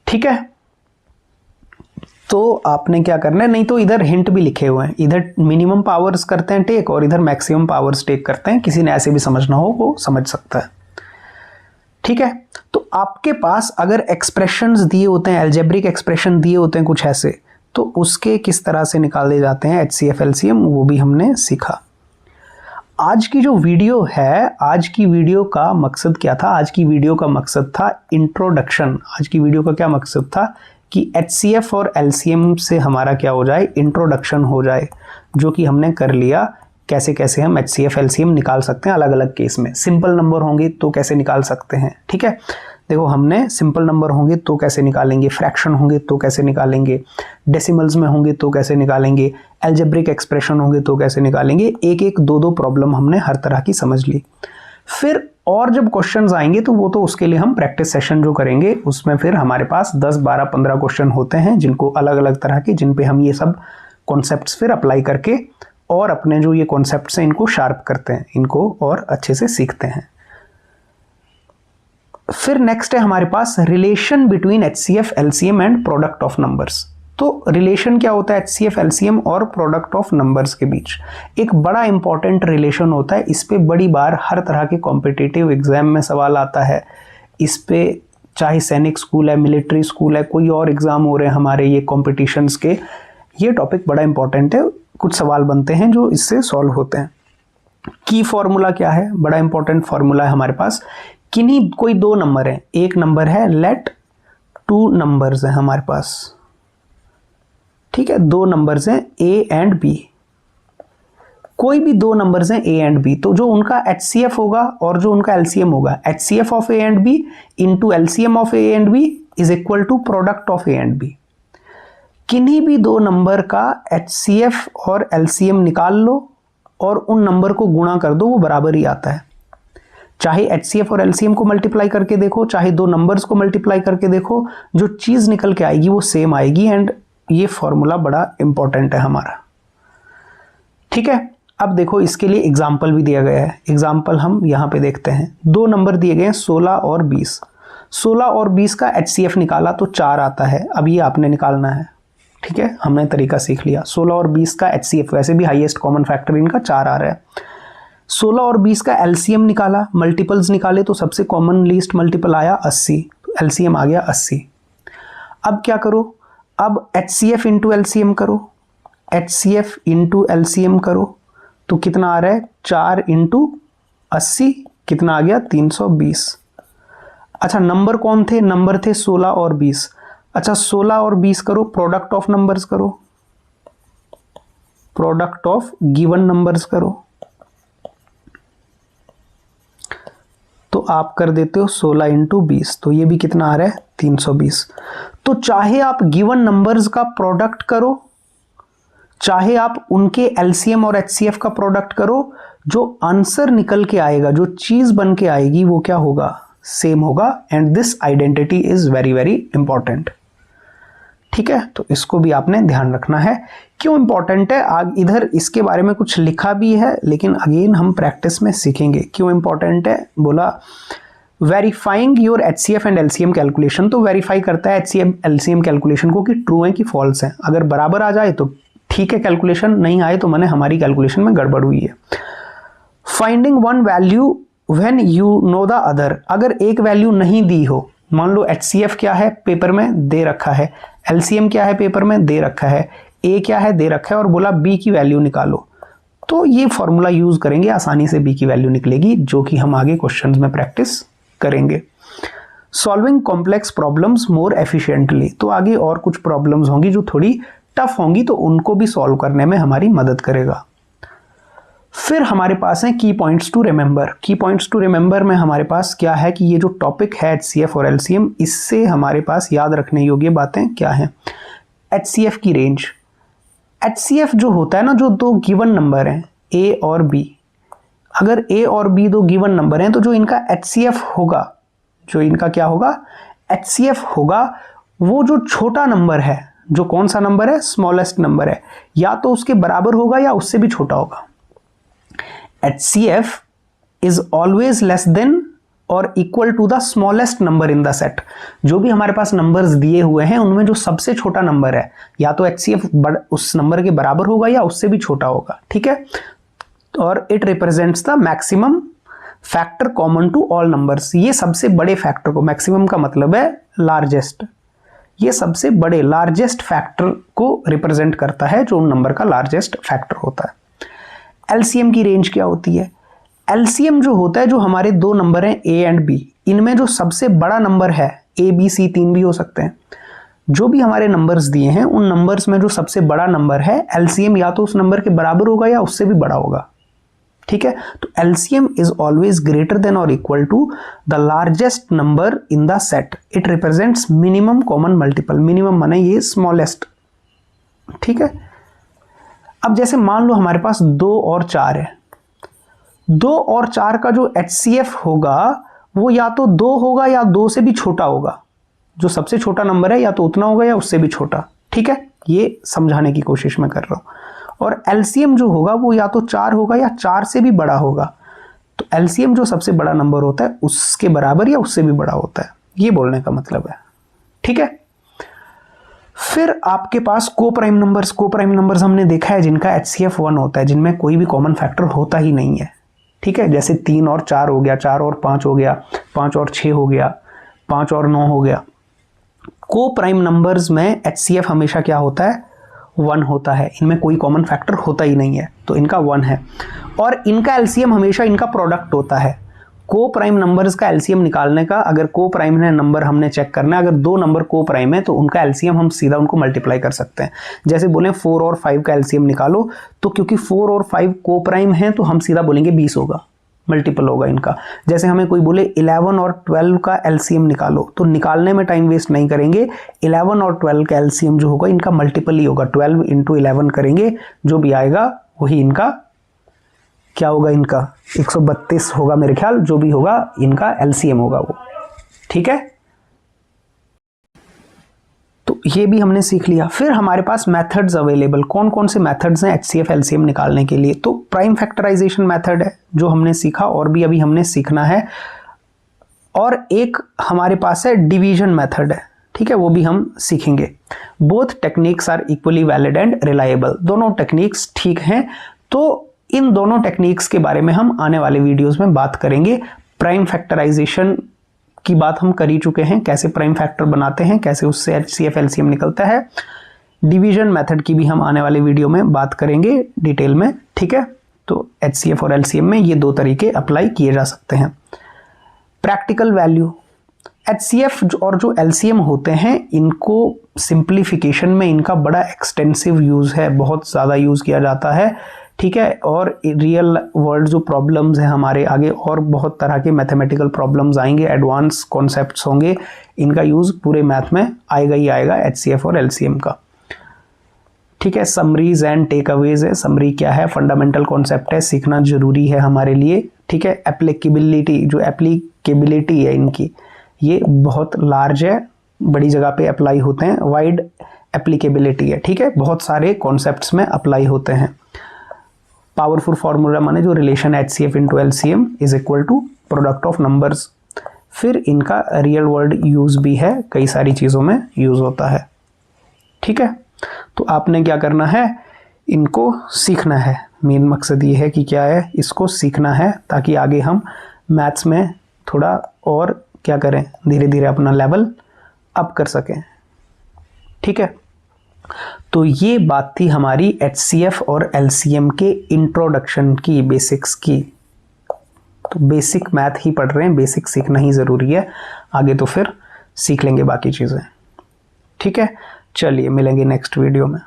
ठीक है, तो आपने क्या करना है, नहीं तो इधर हिंट भी लिखे हुए हैं, इधर मिनिमम पावर्स करते हैं टेक और इधर मैक्सिमम पावर्स टेक करते हैं। किसी ने ऐसे भी समझना हो वो समझ सकता है। ठीक है, तो आपके पास अगर एक्सप्रेशंस दिए होते हैं, अलजेब्रिक एक्सप्रेशन दिए होते हैं कुछ ऐसे, तो उसके किस तरह से निकाले जाते हैं एचसीएफ एलसीएम, वो भी हमने सीखा। आज की जो वीडियो है, आज की वीडियो का मकसद क्या था, आज की वीडियो का मकसद था इंट्रोडक्शन। आज की वीडियो का क्या मकसद था कि एचसीएफ और एलसीएम से हमारा क्या हो जाए, इंट्रोडक्शन हो जाए, जो कि हमने कर लिया। कैसे कैसे हम एचसीएफ एलसीएम निकाल सकते हैं अलग अलग केस में। सिंपल नंबर होंगे तो कैसे निकाल सकते हैं। ठीक है, देखो हमने सिंपल नंबर होंगे तो कैसे निकालेंगे, फ्रैक्शन होंगे तो कैसे निकालेंगे, डेसिमल्स में होंगे तो कैसे निकालेंगे, अलजेब्रिक एक्सप्रेशन होंगे तो कैसे निकालेंगे, एक एक दो दो प्रॉब्लम हमने हर तरह की समझ ली। फिर और जब क्वेश्चंस आएंगे तो वो तो उसके लिए हम प्रैक्टिस सेशन जो करेंगे उसमें फिर हमारे पास 10 12 15 क्वेश्चन होते हैं, जिनको अलग अलग तरह के, जिन पे हम ये सब कॉन्सेप्ट्स फिर अप्लाई करके और अपने जो ये कॉन्सेप्ट्स हैं इनको शार्प करते हैं, इनको और अच्छे से सीखते हैं। फिर नेक्स्ट है हमारे पास relation between HCF LCM and product of numbers. तो रिलेशन क्या होता है एचसीएफ एलसीएम और प्रोडक्ट ऑफ नंबर्स के बीच? एक बड़ा इंपॉर्टेंट रिलेशन होता है। इस पे बड़ी बार हर तरह के कॉम्पिटिटिव एग्जाम में सवाल आता है। इस पे चाहे सैनिक स्कूल है, मिलिट्री स्कूल है, कोई और एग्जाम हो रहे हैं हमारे ये कॉम्पिटिशन्स के, ये टॉपिक बड़ा इंपॉर्टेंट है। कुछ सवाल बनते हैं जो इससे सॉल्व होते हैं। की फॉर्मूला क्या है? बड़ा इंपॉर्टेंट फॉर्मूला है हमारे पास। किन्हीं कोई दो नंबर है, एक नंबर है, लेट टू नंबर्स है हमारे पास। ठीक है, दो नंबर्स हैं ए एंड बी, कोई भी दो नंबर्स हैं ए एंड बी, तो जो उनका एचसीएफ होगा और जो उनका एलसीएम होगा, HCF of A and B into LCM of A and B is equal to product of A and B. किन्हीं भी दो नंबर का एचसीएफ और एलसीएम निकाल लो और उन नंबर को गुणा कर दो, वो बराबर ही आता है। चाहे एचसीएफ और एलसीएम को मल्टीप्लाई करके देखो, चाहे दो नंबर्स को मल्टीप्लाई करके देखो, जो चीज निकल के आएगी वो सेम आएगी। एंड ये फॉर्मूला बड़ा इंपॉर्टेंट है हमारा। ठीक है, अब देखो इसके लिए एग्जाम्पल भी दिया गया है। एग्जाम्पल हम यहां पे देखते हैं। दो नंबर दिए गए हैं 16 और 20। 16 और 20 का एचसीएफ निकाला तो 4 आता है। अब ये आपने निकालना है। ठीक है, हमने तरीका सीख लिया। 16 और 20 का एचसीएफ, वैसे भी हाईएस्ट कॉमन फैक्टर इनका 4 आ रहा है। 16 और 20 का एलसीएम निकाला, मल्टीपल्स निकाले तो सबसे कॉमन लीस्ट मल्टीपल आया 80, तो एलसीएम आ गया 80। अब क्या करो, अब एचसीएफ इंटू एलसीएम करो, एचसीएफ इंटू एलसीएम करो तो कितना आ रहा है, 4 इंटू 80 कितना आ गया, 320। अच्छा, नंबर कौन थे? नंबर थे 16 और 20। अच्छा, 16 और 20 करो, प्रोडक्ट ऑफ नंबर्स करो, प्रोडक्ट ऑफ गिवन नंबर्स करो, तो आप कर देते हो 16 इंटू 20, तो ये भी कितना आ रहा है, 320। तो चाहे आप गिवन नंबर्स का प्रोडक्ट करो, चाहे आप उनके एलसीएम और एचसीएफ का प्रोडक्ट करो, जो आंसर निकल के आएगा, जो चीज बन के आएगी वो क्या होगा, सेम होगा। And this identity is very very important. ठीक है, तो इसको भी आपने ध्यान रखना है। क्यों इंपॉर्टेंट है, आग इधर इसके बारे में कुछ लिखा भी है, लेकिन अगेन हम प्रैक्टिस में सीखेंगे क्यों इंपॉर्टेंट है। बोला verifying your HCF and LCM calculation, तो वेरीफाई करता है एचसीएफ एलसीएम कैलकुलेशन को कि ट्रू है कि फॉल्स है। अगर बराबर आ जाए तो ठीक है कैलकुलेशन, नहीं आए तो माने हमारी कैलकुलेशन में गड़बड़ हुई है। Finding one value when you know the other, अगर एक वैल्यू नहीं दी हो, मान लो एचसीएफ क्या है पेपर में दे रखा है, एलसीएम क्या है पेपर में दे रखा है, ए क्या है दे रखा है, और बोला बी की वैल्यू निकालो, तो ये फॉर्मूला यूज करेंगे, आसानी से बी की वैल्यू निकलेगी, जो कि हम आगे क्वेश्चंस में प्रैक्टिस करेंगे। सॉल्विंग कॉम्प्लेक्स प्रॉब्लम्स मोर एफिशिएंटली, तो आगे और कुछ प्रॉब्लम्स होंगी जो थोड़ी टफ होंगी, तो उनको भी सॉल्व करने में हमारी मदद करेगा। फिर हमारे पास है की पॉइंट्स टू रिमेंबर। की पॉइंट्स टू रिमेंबर में हमारे पास क्या है कि ये जो टॉपिक है एचसीएफ और एलसीएम, इससे हमारे पास याद रखने योग्य बातें क्या हैं। एचसीएफ की रेंज, एचसीएफ जो होता है ना, जो दो गिवन नंबर हैं ए और बी, अगर ए और बी दो गिवन नंबर हैं तो जो इनका एचसीएफ होगा, जो इनका क्या होगा, एचसीएफ होगा, वो जो छोटा नंबर है, जो कौन सा नंबर है, स्मॉलेस्ट नंबर है, या तो उसके बराबर होगा या उससे भी छोटा होगा। HCF is always less than or equal to the smallest number in the set। जो भी हमारे पास नंबर्स दिए हुए हैं उनमें जो सबसे छोटा नंबर है, या तो HCF उस नंबर के बराबर होगा या उससे भी छोटा होगा। ठीक है, और it represents the maximum factor common to all numbers, ये सबसे बड़े फैक्टर को, मैक्सिमम का मतलब है लार्जेस्ट, ये सबसे बड़े लार्जेस्ट फैक्टर को रिप्रेजेंट करता है, जो उन नंबर का लार्जेस्ट फैक्टर होता है। एलसीएम की रेंज क्या होती है, एलसीएम जो होता है, जो हमारे दो नंबर हैं ए एंड बी, इनमें जो सबसे बड़ा नंबर है, ए बी सी तीन भी हो सकते हैं, जो भी हमारे नंबर्स दिए हैं उन नंबर्स में जो सबसे बड़ा नंबर है, एलसीएम या तो उस नंबर के बराबर होगा या उससे भी बड़ा होगा। ठीक है, तो LCM is always greater than और equal to the largest number in the set. It represents minimum common multiple, minimum माने ये स्मॉलेस्ट। ठीक है, अब जैसे मान लो हमारे पास 2 और 4 है, 2 और 4 का जो HCF होगा वो या तो 2 होगा या 2 से भी छोटा होगा, जो सबसे छोटा नंबर है या तो उतना होगा या उससे भी छोटा। ठीक है, ये समझाने की कोशिश मैं कर रहा हूं। और LCM जो होगा वो या तो 4 होगा या 4 से भी बड़ा होगा, तो LCM जो सबसे बड़ा नंबर होता है उसके बराबर या उससे भी बड़ा होता है, ये बोलने का मतलब है। ठीक है, फिर आपके पास कोप्राइम नंबर्स, कोप्राइम नंबर्स हमने देखा है जिनका HCF 1 होता है, जिनमें कोई भी कॉमन फैक्टर होता ही नहीं है। ठीक है, जैसे 3 और 4 हो गया, 4 और 5 हो गया, 5 और 6 हो गया, 5 और 9 हो गया। कोप्राइम नंबर्स में HCF हमेशा क्या होता है, 1 होता है, इनमें कोई कॉमन फैक्टर होता ही नहीं है, तो इनका 1 है। और इनका LCM हमेशा इनका प्रोडक्ट होता है। को प्राइम नंबर्स का एलसीएम निकालने का, अगर को प्राइम है नंबर हमने चेक करना है, अगर 2 नंबर को प्राइम है तो उनका एलसीएम हम सीधा उनको मल्टीप्लाई कर सकते हैं। जैसे बोले 4 और 5 का एलसीएम निकालो, तो क्योंकि 4 और 5 को प्राइम है तो हम सीधा बोलेंगे 20 होगा, मल्टीपल होगा इनका। जैसे हमें कोई बोले 11 और 12 का एलसीएम निकालो, तो निकालने में टाइम वेस्ट नहीं करेंगे, 11 और 12 का एलसीएम जो होगा इनका मल्टीपल ही होगा, 12 × 11 करेंगे, जो भी आएगा वही इनका क्या होगा, इनका 132 होगा मेरे ख्याल, जो भी होगा इनका एलसीएम होगा वो। ठीक है, तो ये भी हमने सीख लिया। फिर हमारे पास मेथड्स अवेलेबल, कौन कौन से मेथड्स हैं एचसीएफ एलसीएम निकालने के लिए, तो प्राइम फैक्टराइजेशन मेथड है जो हमने सीखा और भी अभी हमने सीखना है, और एक हमारे पास है डिवीजन मेथड है। ठीक है, वो भी हम सीखेंगे। Both techniques are equally valid and reliable, दोनों टेक्निक्स ठीक हैं। तो इन दोनों टेक्निक्स के बारे में हम आने वाले वीडियोस में बात करेंगे। प्राइम फैक्टराइजेशन की बात हम कर ही चुके हैं, कैसे प्राइम फैक्टर बनाते हैं, कैसे उससे एचसीएफ एलसीएम निकलता है। डिवीजन मेथड की भी हम आने वाले वीडियो में बात करेंगे डिटेल में। ठीक है, तो एचसीएफ और एलसीएम में ये 2 तरीके अप्लाई किए जा सकते हैं। प्रैक्टिकल वैल्यू, एचसीएफ और जो एलसीएम होते हैं इनको सिंप्लीफिकेशन में इनका बड़ा एक्सटेंसिव यूज है, बहुत ज़्यादा यूज किया जाता है। ठीक है, और रियल वर्ल्ड जो प्रॉब्लम्स हैं हमारे आगे, और बहुत तरह के मैथमेटिकल प्रॉब्लम्स आएंगे, एडवांस कॉन्सेप्ट्स होंगे, इनका यूज़ पूरे मैथ में आएगा ही आएगा एचसीएफ और एलसीएम का। ठीक है। समरीज एंड टेक अवेज है। समरी क्या है, फंडामेंटल कॉन्सेप्ट है, सीखना जरूरी है हमारे लिए। ठीक है। एप्लीकेबिलिटी, जो एप्लीकेबिलिटी है इनकी, ये बहुत लार्ज है, बड़ी जगह पे अप्लाई होते हैं, वाइड एप्लीकेबिलिटी है। ठीक है, बहुत सारे कॉन्सेप्ट्स में अप्लाई होते हैं। पावरफुल फार्मूला माने जो relation HCF into LCM is equal to product of numbers. फिर इनका रियल वर्ल्ड यूज भी है, कई सारी चीज़ों में यूज होता है। ठीक है, तो आपने क्या करना है, इनको सीखना है। मेन मकसद ये है कि क्या है, इसको सीखना है ताकि आगे हम मैथ्स में थोड़ा और क्या करें, धीरे धीरे अपना लेवल अप कर सकें। ठीक है, तो ये बात थी हमारी HCF और LCM के इंट्रोडक्शन की, बेसिक्स की। तो बेसिक मैथ ही पढ़ रहे हैं, बेसिक सीखना ही ज़रूरी है, आगे तो फिर सीख लेंगे बाकी चीज़ें। ठीक है, चलिए मिलेंगे नेक्स्ट वीडियो में।